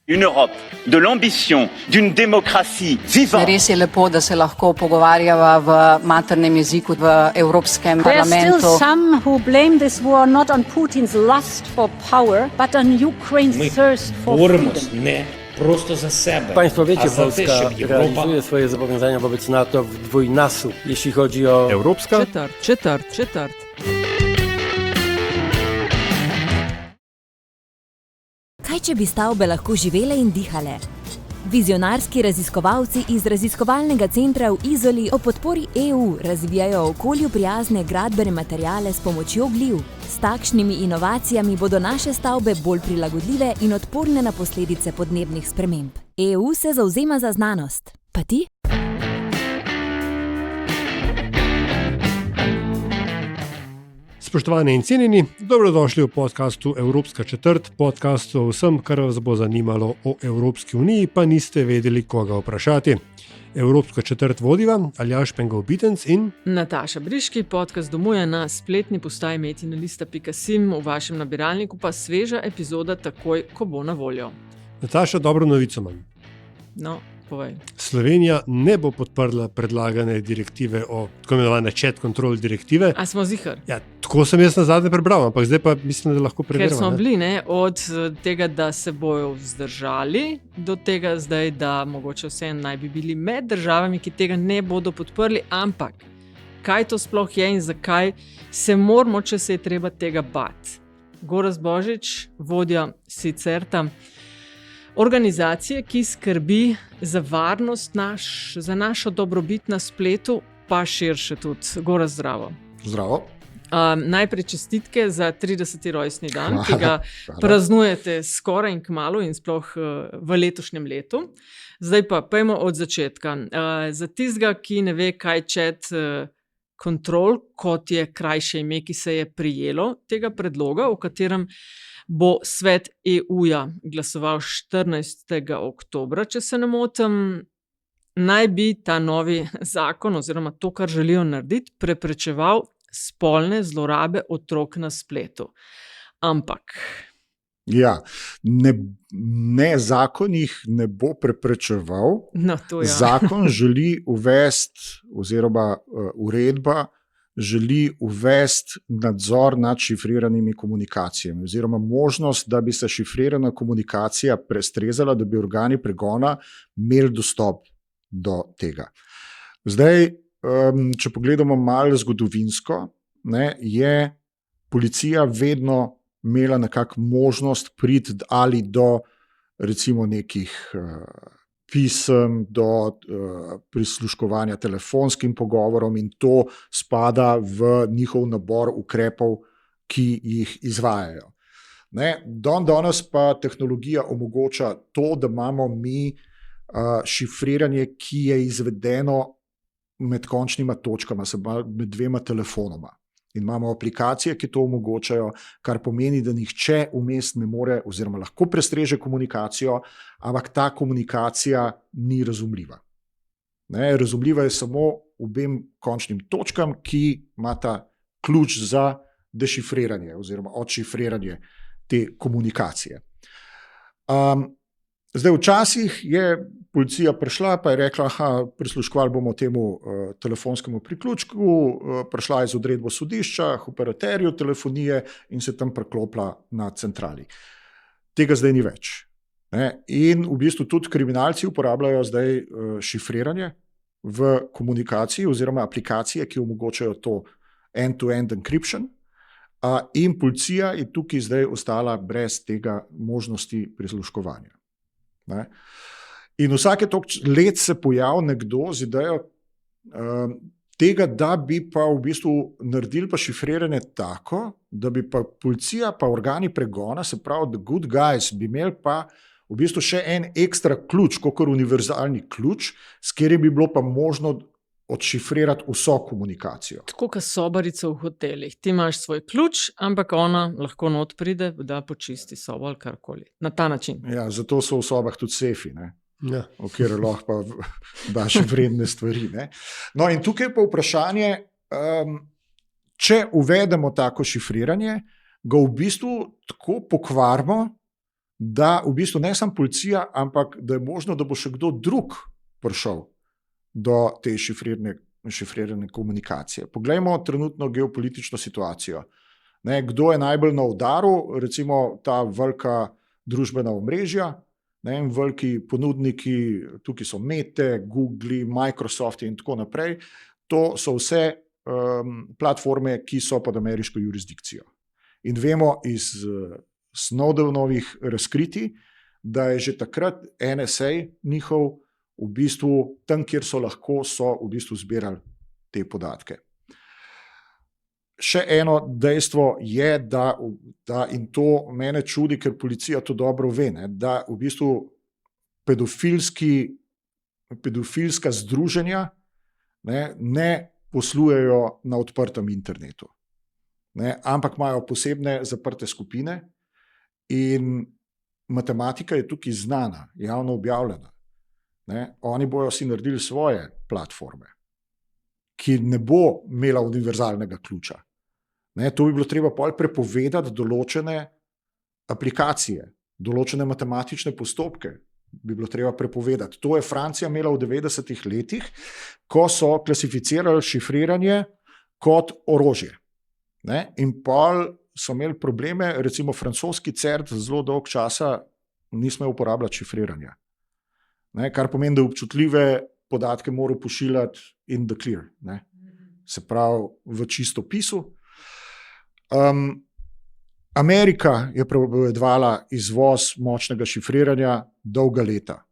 Une Europe de l'ambition, d'une démocratie vivante. Res je lepo, da se lahko pogovarjava v maternem jeziku v Evropskem There are parlamentu. still some who blame this war not on Putin's lust for power, but on Ukraine's thirst for Borimo freedom. ne prosto za sebe. Państwo wiecie, a za Polska te, żeby Europa realizuje swoje zobowiązania wobec NATO w dwójnasób, jeśli chodzi o... Evropska? Četrt. Kaj, če bi stavbe lahko živele in dihale? Vizionarski raziskovalci iz raziskovalnega centra v Izoli o podpori EU razvijajo okolju prijazne gradbene materiale s pomočjo gliv. S takšnimi inovacijami bodo naše stavbe bolj prilagodljive in odporne na posledice podnebnih sprememb. EU se zavzema za znanost. Pa ti? Spoštovani in cenjeni, dobrodošli v podcastu Evropska četrt, podcastu o vsem, kar vas bo zanimalo o Evropski uniji, pa niste vedeli, koga vprašati. Evropsko četrt vodiva Aljaž Pengal-Bitenc in Nataša Briški, podcast domuje na spletni postaji metinalista.sim, v vašem nabiralniku pa sveža epizoda takoj, ko bo na voljo. Nataša, dobro novico imam. No, povej. Slovenija ne bo podprla predlagane direktive o tako imenovane chat control direktive. A smo zihar? Ja, tako sem jaz nazadnje prebral, ampak zdaj pa mislim, da lahko preverimo. Ker smo bili od tega, da se bojo vzdržali, do tega zdaj, da mogoče vseeno naj bi bili med državami, ki tega ne bodo podprli, ampak kaj to sploh je in zakaj se moramo, če se je treba tega bati. Gorazd Božič, vodja sicer tam organizacije, ki skrbi za varnost za našo dobrobit na spletu, pa širše tudi. Gorazd, zdravo. Zdravo. Najprej čestitke za 30. rojstni dan, ki ga praznujete skoraj in kmalu in sploh v letošnjem letu. Zdaj pa pojmo od začetka. Za tistega, ki ne ve, kaj chat control, kot je krajše ime, ki se je prijelo tega predloga, v katerem bo svet EU-ja glasoval 14. oktobra, če se ne motim, naj bi ta novi zakon oziroma to, kar želijo narediti, preprečeval spolne zlorabe otrok na spletu. Ampak Ja, ne zakon jih ne bo preprečeval. no, to ja. Zakon želi uvesti, oziroma uredba želi uvesti nadzor nad šifriranimi komunikacijami, oziroma možnost, da bi se šifrirana komunikacija prestrezala, da bi organi pregona imeli dostop do tega. Zdaj, če pogledamo malo zgodovinsko, je policija vedno imela nekako možnost priti ali do recimo nekih pisem, do prisluškovanja telefonskim pogovorom, in to spada v njihov nabor ukrepov, ki jih izvajajo. Danes pa tehnologija omogoča to, da imamo mi šifriranje, ki je izvedeno med končnima točkama, se pravi med dvema telefonoma. In imamo aplikacije, ki to omogočajo, kar pomeni, da nihče vmes ne more oziroma lahko prestreže komunikacijo, ampak ta komunikacija ni razumljiva. Razumljiva je samo obem končnim točkam, ki imata ključ za dešifriranje oziroma odšifriranje te komunikacije. Zdaj, včasih je policija prišla pa je rekla, prisluškovali bomo temu telefonskemu priključku, prišla je z odredbo sodišča, operaterju telefonije in se tam preklopila na centrali. Tega zdaj ni več. In v bistvu tudi kriminalci uporabljajo zdaj šifriranje v komunikaciji oziroma aplikacije, ki omogočajo to end-to-end encryption, in policija je tukaj zdaj ostala brez tega možnosti prisluškovanja. In vsake toliko let se pojavi nekdo z idejo tega, da bi pa v bistvu naredili pa šifriranje tako, da bi pa policija pa organi pregona, se pravi the good guys, bi imeli pa v bistvu še en ekstra ključ, kakor univerzalni ključ, s katerim bi bilo pa možno odšifrirati vso komunikacijo. Tako kot sobarica v hotelih. Ti imaš svoj ključ, ampak ona lahko not pride, da počisti sobo ali karkoli. Na ta način. Ja, zato so v sobah tudi sefi, ja. v kjer lahko pa daš vredne stvari. No, in tukaj pa vprašanje, če uvedemo tako šifriranje, ga v bistvu tako pokvarimo, da v bistvu ne samo policija, ampak da je možno, da bo še kdo drug prišel do te šifrirane komunikacije. Poglejmo trenutno geopolitično situacijo. Kdo je najbolj na udaru, recimo ta velika družbena omrežja, veliki ponudniki, tukaj so Mete, Google, Microsoft in tako naprej. To so vse platforme, ki so pod ameriško jurisdikcijo. In vemo iz Snowdenovih razkritij, da je že takrat NSA njihov v bistvu tam, kjer so lahko, so v bistvu zbirali te podatke. Še eno dejstvo je, da in to mene čudi, ker policija to dobro ve, da v bistvu pedofilska združenja ne poslujejo na odprtem internetu, ampak imajo posebne zaprte skupine in matematika je tukaj znana, javno objavljena. Oni bojo si naredili svoje platforme, ki ne bo imela univerzalnega ključa. To bi bilo treba prepovedati določene aplikacije, določene matematične postopke bi bilo treba prepovedati. To je Francija imela v 90-ih letih, ko so klasificirali šifriranje kot orožje. In pol so imeli probleme, recimo francoski CERT zelo dolgo časa ni smel uporabljati šifriranja. Kar pomeni, da občutljive podatke morajo pošiljati in the clear. Se pravi v čistopisu. Amerika je prepovedovala izvoz močnega šifriranja dolga leta.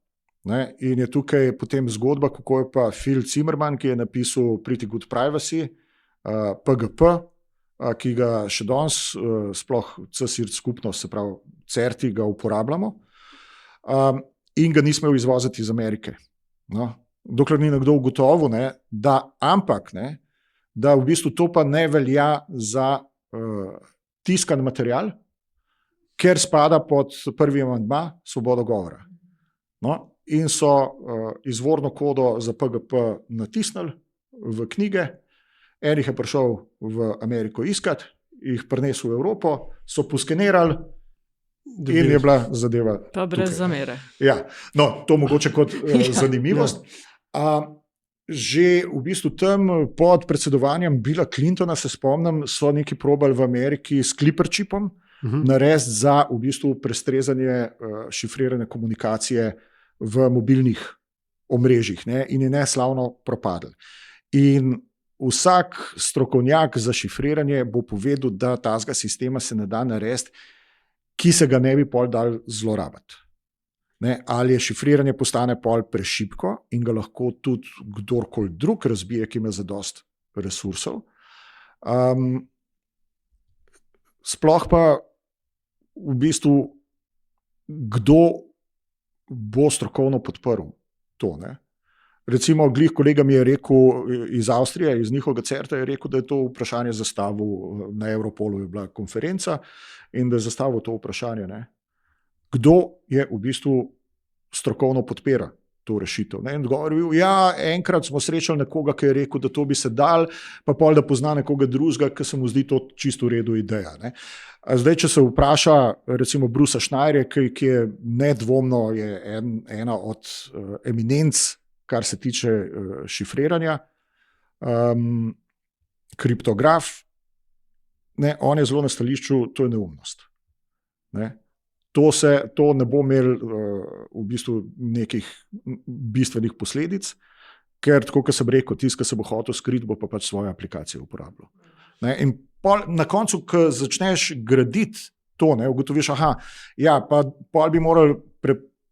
In je tukaj potem zgodba, kako je pa Phil Zimmermann, ki je napisal Pretty Good Privacy, PGP, ki ga še danes sploh CSIRT skupnost, se pravi CERTI, ga uporabljamo, in ga ni smel izvoziti iz Amerike. Dokler ni nekdo ugotovil, da v bistvu to pa ne velja za tiskan material, ker spada pod prvi amandma svobodo govora. In so izvorno kodo za PGP natisnili v knjige, enih je prišel v Ameriko iskat, jih prinesel v Evropo, so poskenirali in je bila zadeva pa brez zamere. Ja, to mogoče kot zanimivost. Že v bistvu tam pod predsedovanjem Billa Clintona, se spomnim, so neki probali v Ameriki s Clipper-čipom narediti za v bistvu prestrezanje šifrirane komunikacije v mobilnih omrežjih in je neslavno propadel. In vsak strokovnjak za šifriranje bo povedal, da tazga sistema se ne da narediti, ki se ga ne bi pol dal zlorabiti. Ali je šifriranje postane pol prešibko in ga lahko tudi kdorkoli drug razbije, ki ima zadost resursov. Sploh pa v bistvu, kdo bo strokovno podprl to. Recimo, glih kolega mi je rekel iz Avstrije, iz njihovega CERTA je rekel, da je to vprašanje zastavil na Europolu, je bila konferenca in da je zastavil to vprašanje. Kdo je v bistvu strokovno podpira to rešitev. In odgovor je bil, enkrat smo srečali nekoga, ki je rekel, da to bi se dal, pa pol, da pozna nekoga drugega, ki se mu zdi to čisto v redu ideja. Zdaj, če se vpraša recimo Brusa Schneiderja, ki je nedvomno ena od eminenc, kar se tiče šifriranja, kriptograf, on je zelo na stališču, to je neumnost. To ne bo imel v bistvu nekih bistvenih posledic, ker tako, kot sem rekel, tisti, ki se bo hotel skriti, bo pa pač svoje aplikacije uporabljal. In na koncu, ko začneš graditi to, ugotoviš, pa pol bi morali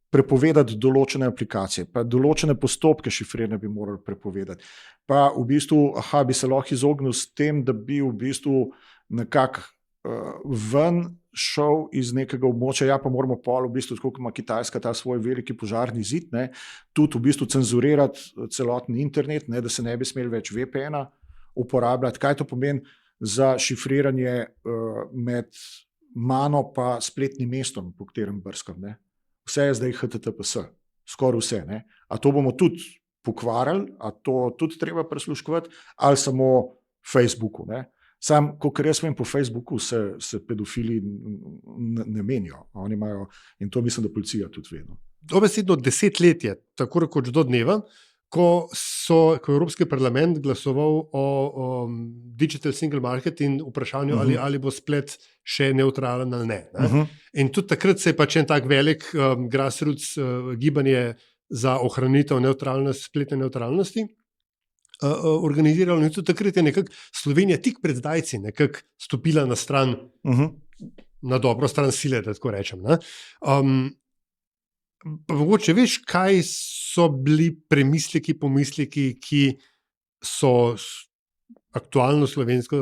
prepovedati določene aplikacije, pa določene postopke šifriranja bi morali prepovedati. Pa v bistvu, bi se lahko izognil s tem, da bi v bistvu nekako ven šel iz nekega območja, pa moramo pol v bistvu, tako kot ima Kitajska ta svoj veliki požarni zid, tudi v bistvu cenzurirati celoten internet, da se ne bi smeli več VPN-a uporabljati. Kaj to pomeni za šifriranje med mano pa spletnim mestom, po katerem brskam? Vse je zdaj HTTPS, skoraj vse. A to bomo tudi pokvarili, a to tudi treba prisluškovati, ali samo Facebooku. Sam, kot jaz vem, po Facebooku se pedofili ne menijo. Oni imajo, in to mislim, da policija tudi ve. Dobesedno 10 let je, tako rekoč do dneva, ko je Evropski parlament glasoval o Digital Single Market in vprašanju, ali bo splet še neutralen ali ne. In tudi takrat se je pač en tak velik grassroots gibanje za ohranitev spletne neutralnosti organiziralo. In tudi takrat je nekako Slovenija tik pred zdajci nekako stopila na stran, na dobro stran sile, da tako rečem. Pa mogoče veš, kaj so bili premisleki, pomisleki, ki so aktualno slovensko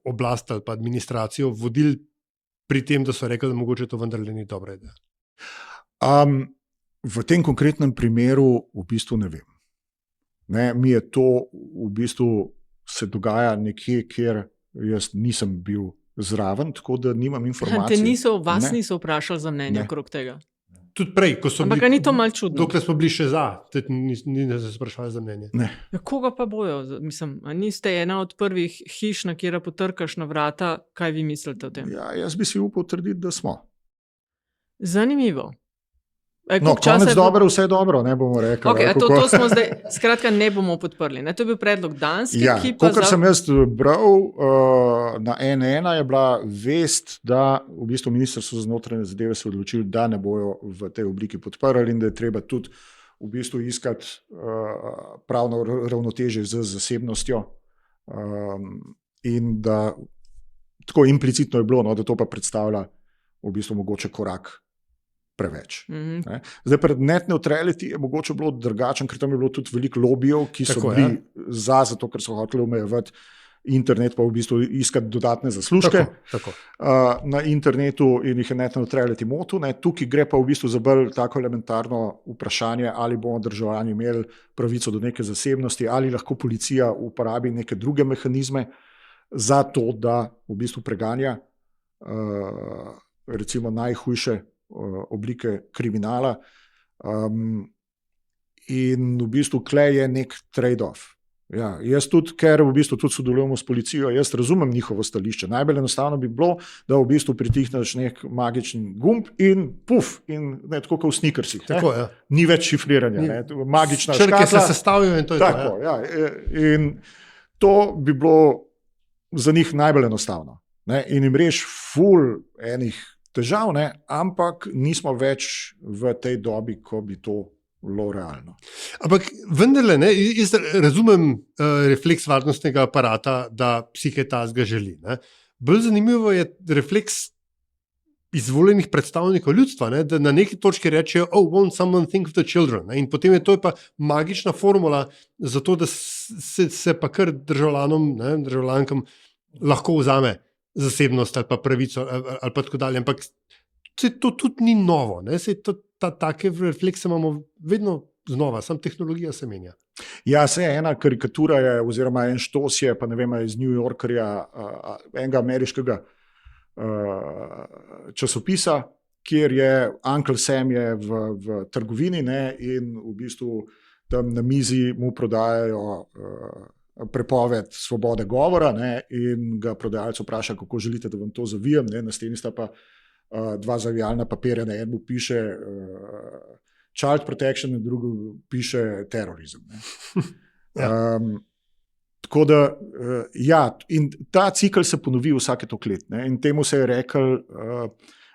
oblast ali pa administracijo vodili pri tem, da so rekli, da mogoče to vendarle ni dobra ideja? V tem konkretnem primeru v bistvu ne vem. Mi je to v bistvu se dogaja nekje, kjer jaz nisem bil zraven, tako da nimam informacij. Vas niso vprašali za mnenje okrog tega? Tudi prej, ko so Ampak ni to malo čudno? Dokler smo bili še za, ni se sprašvali za mnenje. Ne. Koga pa bojo? Mislim, niste ena od prvih hiš, na kjer potrkaš na vrata, kaj vi mislite o tem? Ja, jaz bi si upal trditi, da smo. Zanimivo. Konec dobro, vse dobro, ne bomo rekli. Okay, to smo zdaj, skratka, ne bomo podprli. Ne? To je bil predlog Danske. Ja, kolikor sem jaz bral, na N1 je bila vest, da v bistvu Ministrstvo za notranje zadeve se odločilo, da ne bojo v tej obliki podprli in da je treba tudi v bistvu iskati pravno ravnotežje z zasebnostjo in da tako implicitno je bilo, da to pa predstavlja v bistvu mogoče korak preveč. Zdaj, pred net neutrality je mogoče bilo drugačen, ker tam je bilo tudi veliko lobijev, ki so bili zato, ker so hoteli omejevati internet, pa v bistvu iskati dodatne zaslužke na internetu in jih je net neutrality motil. Tukaj gre pa v bistvu za bolj tako elementarno vprašanje, ali bomo državljani imeli pravico do neke zasebnosti, ali lahko policija uporabi neke druge mehanizme za to, da v bistvu preganja recimo najhujše oblike kriminala. In v bistvu klej je nek trade-off. Ja, jaz tudi, ker v bistvu tudi sodelujemo s policijo, jaz razumem njihovo stališče. Najbolj enostavno bi bilo, da v bistvu pritihneš nek magični gumb in puf, in tako kot v sneakersih. Ni več šifriranja. Magična škatla. Črke se sestavijo in to je tako. Ja. In to bi bilo za njih najbolj enostavno. In jim reš ful enih težav, ampak nismo več v tej dobi, ko bi to bilo realno. Ampak vendarle, jaz razumem refleks varnostnega aparata, da si kaj takega želi. Bolj zanimivo je refleks izvoljenih predstavnikov ljudstva, da na neki točki rečejo, won't someone think of the children? In potem je to pa magična formula za to, da se pa kar državljankam lahko vzame zasebnost ali pa pravico ali pa tako dalje. Ampak to tudi ni novo. Take reflekse imamo vedno znova, samo tehnologija se menja. Ja, se ena karikatura je, oziroma en štos je, pa ne vem, iz New Yorkerja, enega ameriškega časopisa, kjer je Uncle Sam je v trgovini in v bistvu tam na mizi mu prodajajo prepoved svobode govora in ga prodajalec vpraša, kako želite, da vam to zavijem. Na steni sta pa dva zavijalna papirja, na enem piše child protection, na drugem piše terorizem. Tako da, ja, in ta cikl se ponovi vsake toliko let. In temu se je rekel,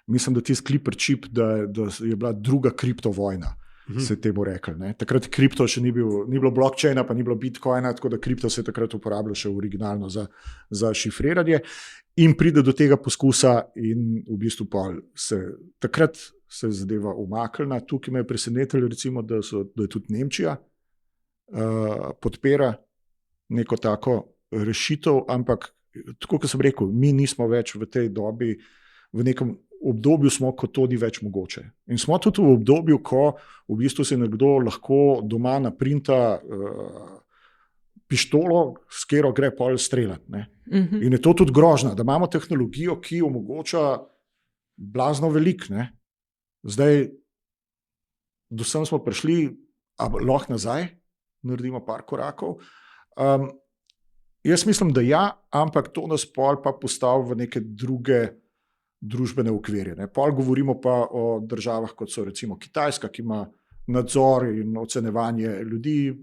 mislim, da tisti Clipper chip, da je bila druga kriptovojna. Se temu rekel. Takrat kripto še ni bilo blockchaina, pa ni bilo bitcoina, tako da kripto se je takrat uporabljal še originalno za šifriranje in pride do tega poskusa in v bistvu takrat se zadeva umaknila. Tukaj me je presenetilo, recimo, da je tudi Nemčija podpira neko tako rešitev, ampak tako, kot sem rekel, mi nismo več v tej dobi, v nekem obdobju smo, ko to ni več mogoče. In smo tudi v obdobju, ko v bistvu se nekdo lahko doma naprinta pištolo, s katero gre pol streljati. In je to tudi grožnja, da imamo tehnologijo, ki omogoča blazno veliko. Zdaj, do sem smo prišli, a lahko nazaj, naredimo par korakov. Jaz mislim, da ja, ampak to nas pol pa postavi v neke druge družbene okvirje. Ne. Pol govorimo pa o državah, kot so recimo Kitajska, ki ima nadzor in ocenevanje ljudi,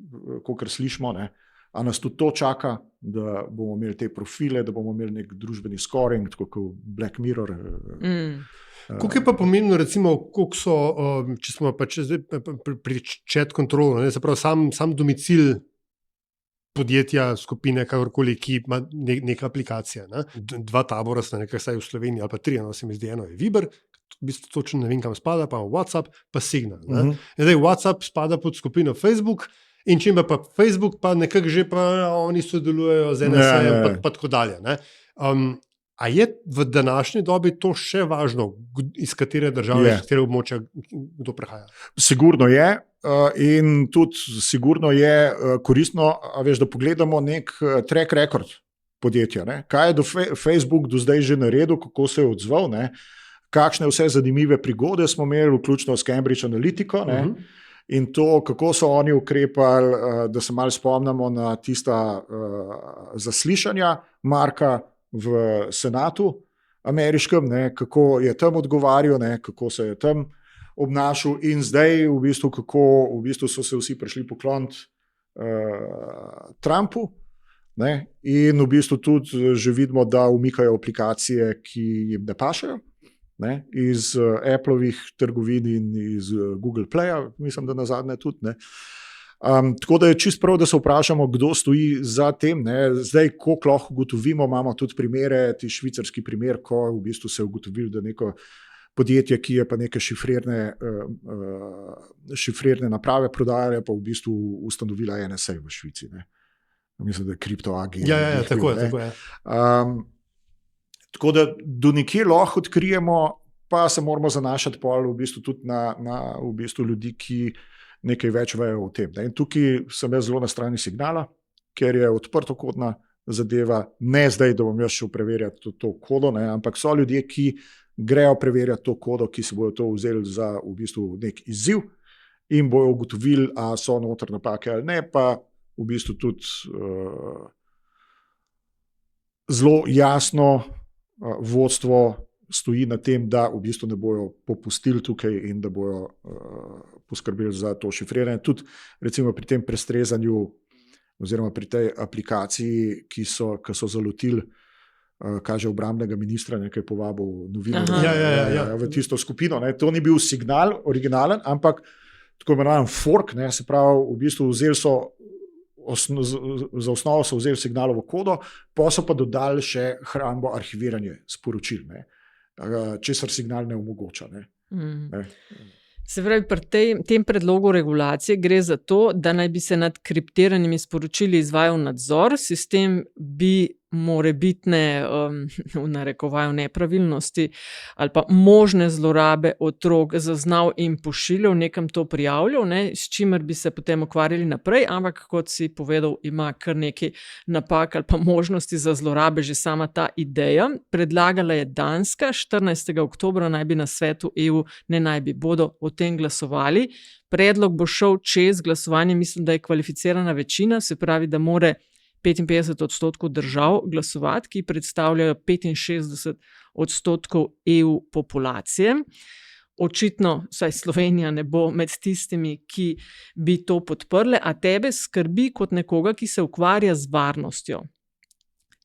kolikor slišimo, ne. A nas tudi to čaka, da bomo imeli te profile, da bomo imeli nek družbeni scoring, tako kot Black Mirror. Koliko je pa pomembno, recimo, koliko so, če smo pa pri chat controlu, ne, se pravi sam domicil podjetja, skupine, kakorkoli, ki ima neka aplikacija. Ne. Dva tabora sta nekaj saj v Sloveniji, ali pa tri, no, se mi zdi, eno je Viber, v bistvu točno ne vem, kam spada, pa WhatsApp, pa Signal. Ne. Zdaj, WhatsApp spada pod skupino Facebook, in čim pa Facebook, pa nekako že pa oni sodelujejo z NSA-jem, pa tako dalje. Ne. A je v današnji dobi to še važno, iz katere države, iz katere območja kdo prihaja? Sigurno je in tudi sigurno je koristno, da pogledamo nek track record podjetja. Ne? Kaj je Facebook do zdaj že naredil, kako se je odzval, ne? Kakšne vse zanimive prigode smo imeli, vključno s Cambridge Analytico, ne? In to, kako so oni ukrepali, da se malo spomnimo na tista zaslišanja Marka v senatu ameriškem, ne, kako je tam odgovarjal, ne, kako se je tam obnašal in zdaj v bistvu, kako v bistvu so se vsi prišli pokloniti Trumpu, ne, in v bistvu tudi že vidimo, da umikajo aplikacije, ki jim ne pašejo. Ne, iz Applovih trgovin in iz Google Playa, mislim, da nazadnje tudi. Ne. Tako da je čist prav, da se vprašamo, kdo stoji za tem. Ne. Zdaj, koliko lahko ugotovimo, imamo tudi primere, ti švicarski primer, ko v bistvu se je ugotovilo, da neko podjetje, ki je pa neke šifrirne naprave prodajale, pa v bistvu ustanovila NSA v Švici. Ne. Mislim, da je KryptoAG. Ja, tako je. Tako da do nekje lahko odkrijemo, pa se moramo zanašati pol v bistvu tudi na v bistvu ljudi, ki nekaj več vejo o tem. In tukaj sem jaz zelo na strani Signala, ker je odprtokodna zadeva, ne zdaj, da bom jaz šel preverjati to kodo, ne, ampak so ljudje, ki grejo preverjati to kodo, ki si bojo to vzeli za v bistvu nek izziv in bojo ugotovili, a so noter napake ali ne, pa v bistvu tudi zelo jasno vodstvo stoji na tem, da v bistvu ne bojo popustili tukaj in da bojo poskrbeli za to šifriranje. Tudi recimo pri tem prestrezanju oziroma pri tej aplikaciji, ki so zalotili, kaže obrambnega ministra, nekaj povabil novinarjev v tisto skupino. Ne. To ni bil Signal originalen, ampak tako imenovan fork, ne, se pravi, v bistvu vzeli so za osnovo so vzeli Signalovo kodo, pa so pa dodali še hrambo arhiviranje sporočil, ne, česar Signal ne omogoča. Ne. Se pravi, pri tem predlogu regulacije gre za to, da naj bi se nad kriptiranimi sporočili izvajal nadzor, sistem bi morebitne v narekovaju nepravilnosti ali pa možne zlorabe otrok zaznal in pošiljal, nekam to prijavljal, ne, s čimer bi se potem ukvarjali naprej, ampak kot si povedal, ima kar nekaj napak ali pa možnosti za zlorabe že sama ta ideja. Predlagala je Danska, 14. oktobra naj bi na svetu EU, bodo o tem glasovali. Predlog bo šel čez glasovanje, mislim, da je kvalificirana večina, se pravi, da more 55% držav glasovati, ki predstavljajo 65% EU populacije. Očitno, saj Slovenija ne bo med tistimi, ki bi to podprle, a tebe skrbi kot nekoga, ki se ukvarja z varnostjo.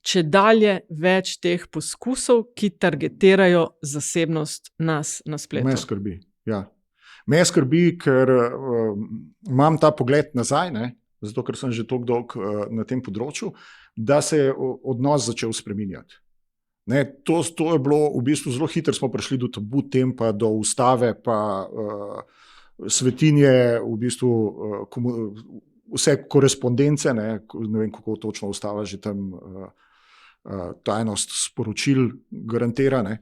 Če dalje več teh poskusov, ki targetirajo zasebnost nas na spletu. Me skrbi, ja. Me skrbi, ker imam ta pogled nazaj, ne? Zato ker sem že toliko dolg na tem področju, da se je odnos začel spreminjati. Ne, to je bilo v bistvu zelo hitro, smo prišli do tabu tem, pa do ustave, pa svetinje, v bistvu vse korespondence, ne vem, kako točno ustava že tam tajnost sporočil garantira, ne.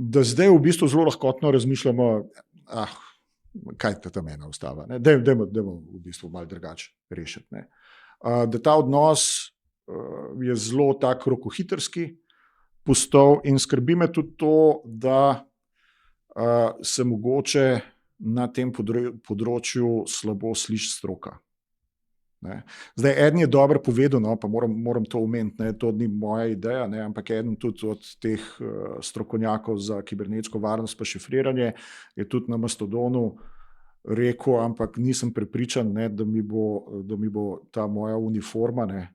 Da zdaj v bistvu zelo lahkotno razmišljamo, kaj je tam ena ustava, dajmo v bistvu malo drugače rešiti. Ne. Da ta odnos je zelo tak rokohitrski postal in skrbi me tudi to, da se mogoče na tem področju slabo sliši stroka. Ne. Zdaj, eden je dobro povedal, no, pa moram to omeniti, ne, to ni moja ideja, ne, ampak eden tudi od teh strokovnjakov za kibernetsko varnost pa šifriranje je tudi na Mastodonu rekel, ampak nisem prepričan, ne, da mi bo ta moja uniforma, ne,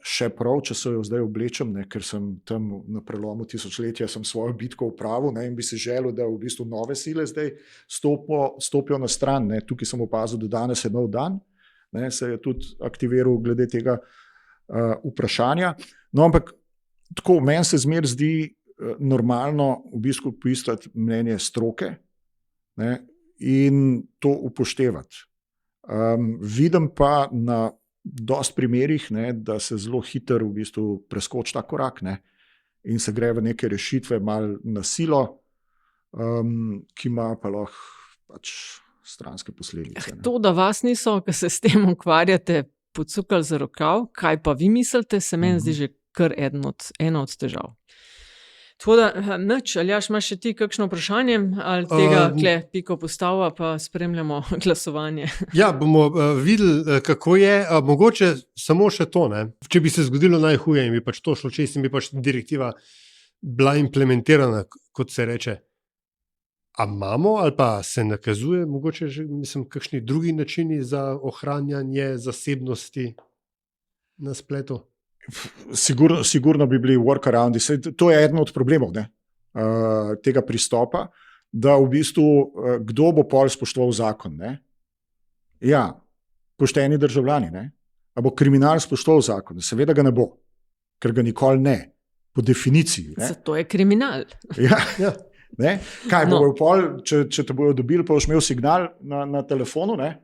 še prav, če se jo zdaj oblečem, ne, ker sem tam na prelomu tisočletja sem svojo bitko opravil, ne, in bi si želel, da v bistvu nove sile zdaj stopijo na stran. Ne. Tukaj sem opazil, da danes je nov dan, ne, se je tudi aktiviral glede tega vprašanja. No, ampak tako, meni se zmeraj zdi normalno v bistvu poiskati mnenje stroke, ne, in to upoštevati. Vidim pa na dosti primerih, ne, da se zelo hitro v bistvu preskoči ta korak, ne, in se gre v neke rešitve malo na silo, ki ima pa lahko pač stranske posledice. To, da vas niso, ki se s tem ukvarjate, pocukali za rokav, kaj pa vi mislite, se meni zdi že kar ena od težav. Tako da, nič, Aljaž, imaš še ti kakšno vprašanje, ali tega piko postava, pa spremljamo glasovanje? Ja, bomo videli, kako je. Mogoče samo še to, ne? Če bi se zgodilo najhuje in bi pač to šlo čez in bi pač direktiva bila implementirana, kot se reče. A imamo ali pa se nakazuje, mogoče že, mislim, kakšni drugi načini za ohranjanje zasebnosti na spletu? Sigurno bi bili workaroundi. To je eden od problemov, ne, tega pristopa, da v bistvu kdo bo pol spoštoval zakon. Ne? Ja, pošteni državljani. Ne? A bo kriminal spoštoval zakon? Seveda ga ne bo, ker ga nikoli ne, po definiciji. Ne? Zato je kriminal. Ja, ja. Ne? Kaj bo pol, če te bojo dobili, pa boš imel signal na telefonu, ne?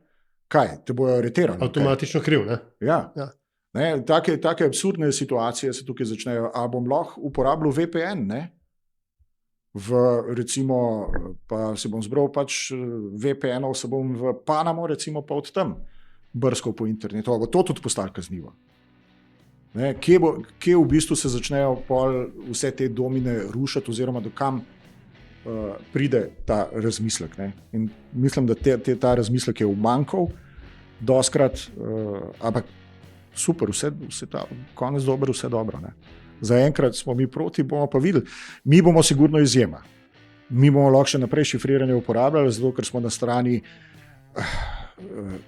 Kaj, te bojo aretirali? Avtomatično kriv, ne? Ja. Ne, take absurdne situacije se tukaj začnejo. A bom lahko uporabljal VPN, ne? Recimo, pa se bom zbral pač VPN-ov, se bom v Panamo, recimo, pa od tam brskal po internetu. Bo to tudi postalo kaznivo. Ne, kje v bistvu se začnejo pol vse te domine rušiti, oziroma do kam pride ta razmislek. Ne? In mislim, da ta razmislek je umanjkal doskrat, ampak super, vse ta konec dober, vse dobro. Ne? Zaenkrat smo mi proti, bomo pa videli. Mi bomo sigurno izjema. Mi bomo lahko še naprej šifriranje uporabljali, zato ker smo na strani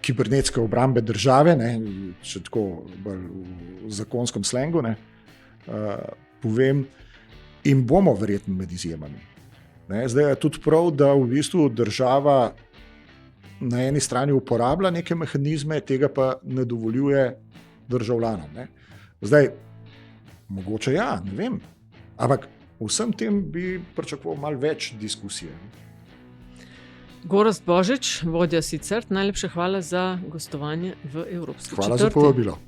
kibernetske obrambe države, ne? Če tako bolj v zakonskem slengu povem, in bomo verjetno med izjemami. Ne? Zdaj je tudi prav, da v bistvu država na eni strani uporablja neke mehanizme, tega pa ne dovoljuje državljanom. Ne? Zdaj, mogoče ja, ne vem, ampak vsem tem bi pričakoval malo več diskusije. Gorazd Božič, vodja SICERT, najlepša hvala za gostovanje v Evropski četrti. Hvala za povabilo.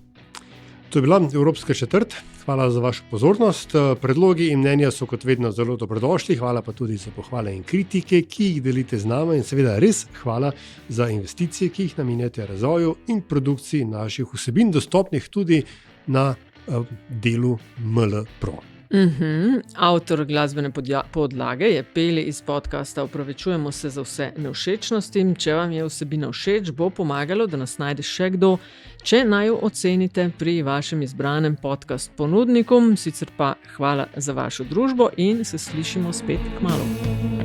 To je bila Evropska četrt. Hvala za vašo pozornost. Predlogi in mnenja so kot vedno zelo dobrodošli. Hvala pa tudi za pohvale in kritike, ki jih delite z nami, in seveda res hvala za investicije, ki jih namenjate razvoju in produkciji naših vsebin, dostopnih tudi na delu ML Pro. Avtor glasbene podlage je Peli iz podcasta Opravičujemo se za vse nevšečnosti. Če vam je vsebina všeč, bo pomagalo, da nas najde še kdo, če naj jo ocenite pri vašem izbranem podcast ponudniku. Sicer pa hvala za vašo družbo in se slišimo spet kmalu.